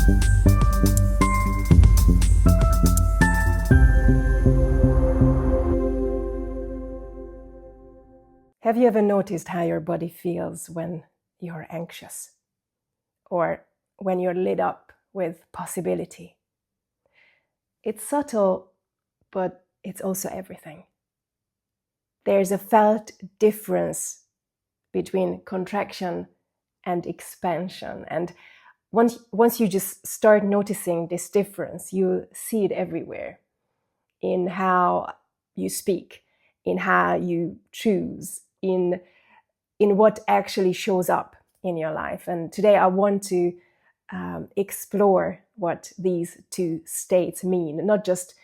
Have you ever noticed how your body feels when you're anxious? Or when you're lit up with possibility? It's subtle, but it's also everything. There's a felt difference between contraction and expansion. And once you just start noticing this difference, you see it everywhere. In how you speak, in how you choose, in what actually shows up in your life. And today I want to explore what these two states mean, not just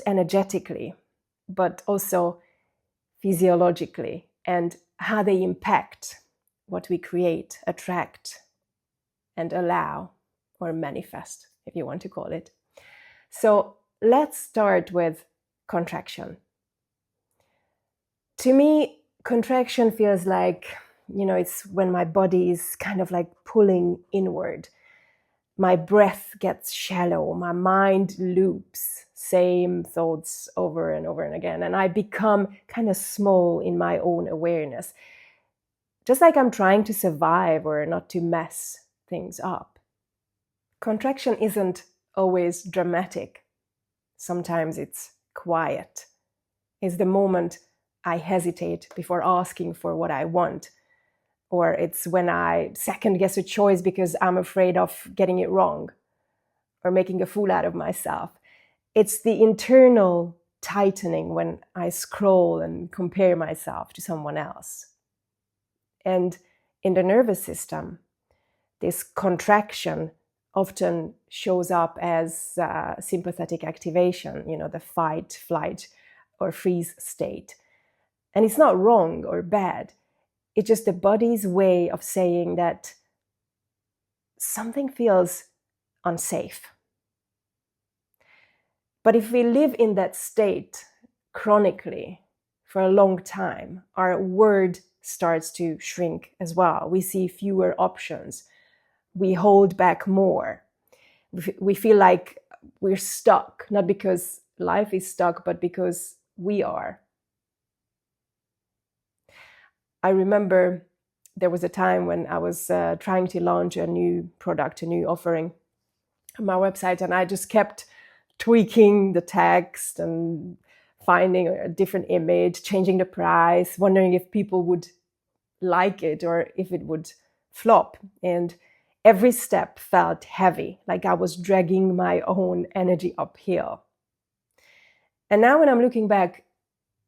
energetically, but also physiologically, and how they impact what we create, attract, and allow, or manifest, if you want to call it. So let's start with contraction. To me, contraction feels like, it's when my body is kind of like pulling inward. My breath gets shallow, my mind loops, same thoughts over and over and again, and I become kind of small in my own awareness. Just like I'm trying to survive or not to mess things up. Contraction isn't always dramatic. Sometimes it's quiet. It's the moment I hesitate before asking for what I want. Or it's when I second guess a choice because I'm afraid of getting it wrong or making a fool out of myself. It's the internal tightening when I scroll and compare myself to someone else. And in the nervous system, this contraction often shows up as sympathetic activation, the fight, flight, or freeze state. And it's not wrong or bad. It's just the body's way of saying that something feels unsafe. But if we live in that state chronically for a long time, our world starts to shrink as well. We see fewer options. We hold back more. We feel like we're stuck, not because life is stuck, but because we are. I remember there was a time when I was trying to launch a new product, a new offering on my website, and I just kept tweaking the text and finding a different image, changing the price, wondering if people would like it or if it would flop. And every step felt heavy, like I was dragging my own energy uphill. And now when I'm looking back,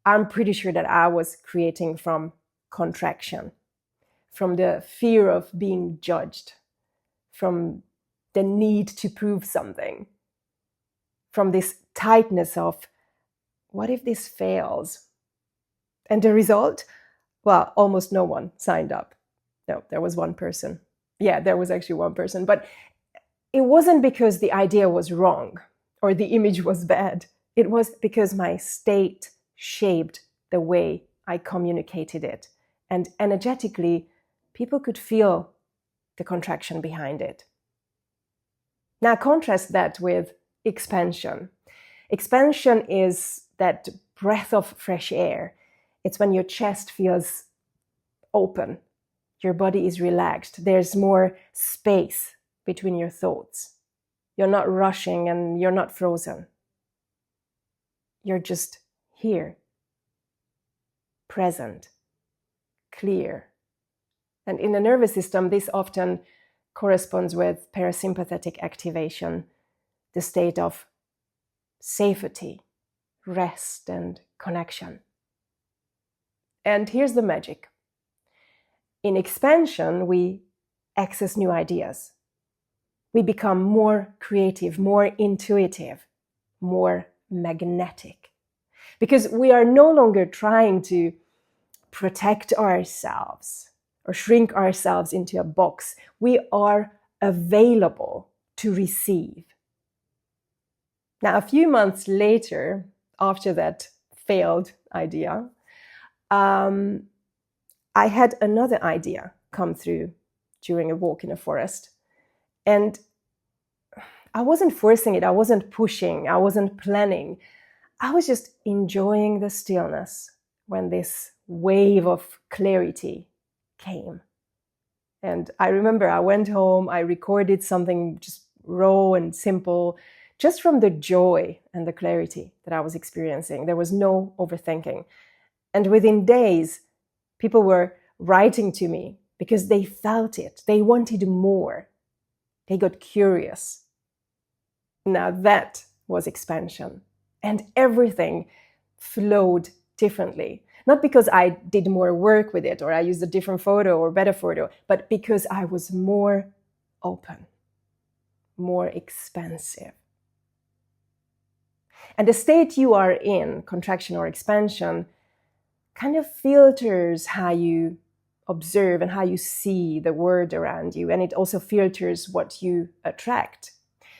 I'm pretty sure that I was creating from contraction, from the fear of being judged, from the need to prove something, from this tightness of, what if this fails? And the result? Well, almost no one signed up. No, there was one person. Yeah, there was actually one person. But it wasn't because the idea was wrong or the image was bad. It was because my state shaped the way I communicated it. And energetically, people could feel the contraction behind it. Now contrast that with expansion. Expansion is that breath of fresh air. It's when your chest feels open, your body is relaxed, there's more space between your thoughts. You're not rushing and you're not frozen. You're just here, present, clear. And in the nervous system, this often corresponds with parasympathetic activation, the state of safety, rest, and connection. And here's the magic. In expansion, we access new ideas. We become more creative, more intuitive, more magnetic. Because we are no longer trying to protect ourselves or shrink ourselves into a box. We are available to receive. Now, a few months later, after that failed idea, I had another idea come through during a walk in a forest. And I wasn't forcing it. I wasn't pushing. I wasn't planning. I was just enjoying the stillness when this wave of clarity came. And I remember I went home, I recorded something just raw and simple, just from the joy and the clarity that I was experiencing. There was no overthinking. And within days, people were writing to me because they felt it. They wanted more. They got curious. Now that was expansion. And everything flowed differently. Not because I did more work with it or I used a different photo or better photo, but because I was more open, more expansive. And the state you are in, contraction or expansion, kind of filters how you observe and how you see the world around you. And it also filters what you attract.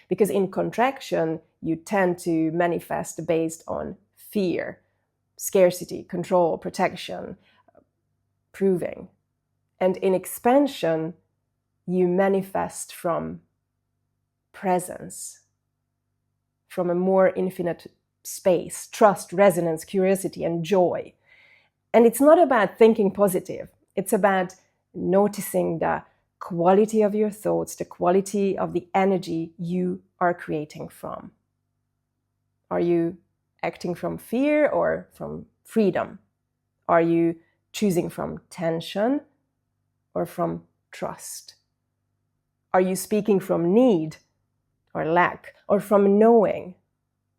Because in contraction, you tend to manifest based on fear, scarcity, control, protection, proving. And in expansion, you manifest from presence, from a more infinite space, trust, resonance, curiosity, and joy. And it's not about thinking positive. It's about noticing the quality of your thoughts, the quality of the energy you are creating from. Are you acting from fear or from freedom? Are you choosing from tension or from trust? Are you speaking from need or lack, or from knowing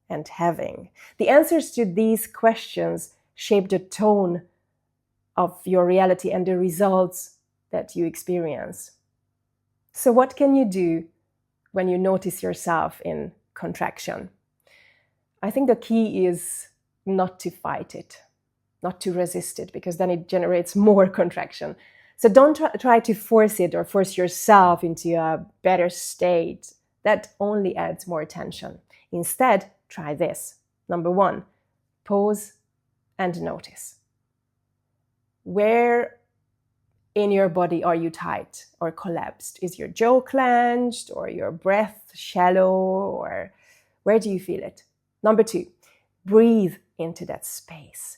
and having? The answers to these questions shape the tone of your reality and the results that you experience. So what can you do when you notice yourself in contraction? I think the key is not to fight it, not to resist it, because then it generates more contraction. So don't try to force it or force yourself into a better state. That only adds more tension. Instead, try this. Number 1, pause and notice. Where in your body are you tight or collapsed? Is your jaw clenched or your breath shallow, or where do you feel it? Number 2, breathe into that space.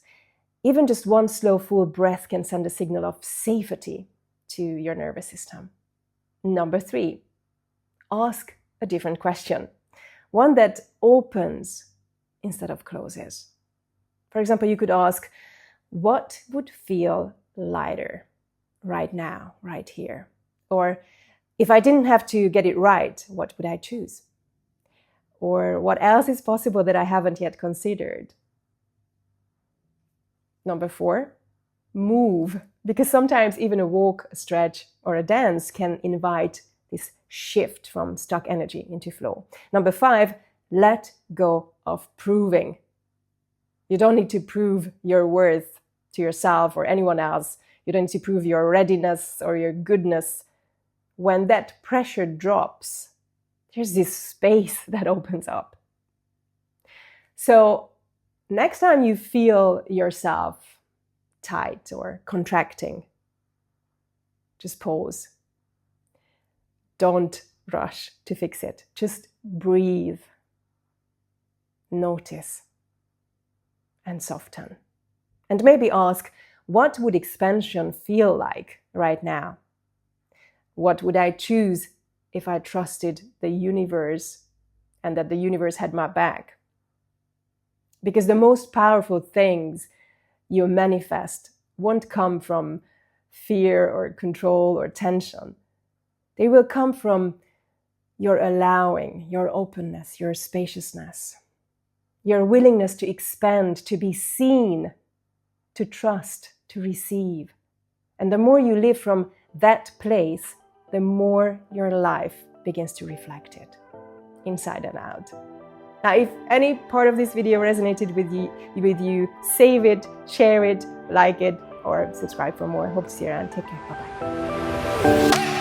Even just one slow, full breath can send a signal of safety to your nervous system. Number 3, ask a different question, one that opens instead of closes. For example, you could ask, what would feel lighter right now, right here? Or if I didn't have to get it right, what would I choose? Or what else is possible that I haven't yet considered? Number 4, move, because sometimes even a walk, a stretch, or a dance can invite this shift from stuck energy into flow. Number 5, let go of proving. You don't need to prove your worth to yourself or anyone else. You don't need to prove your readiness or your goodness. When that pressure drops, there's this space that opens up. So next time you feel yourself tight or contracting, just pause. Don't rush to fix it. Just breathe, notice, and soften. And maybe ask, what would expansion feel like right now? What would I choose if I trusted the universe and that the universe had my back? Because the most powerful things you manifest won't come from fear or control or tension. They will come from your allowing, your openness, your spaciousness, your willingness to expand, to be seen, to trust, to receive. And the more you live from that place, the more your life begins to reflect it, inside and out. Now, if any part of this video resonated with you, save it, share it, like it, or subscribe for more. Hope to see you around. Take care. Bye-bye.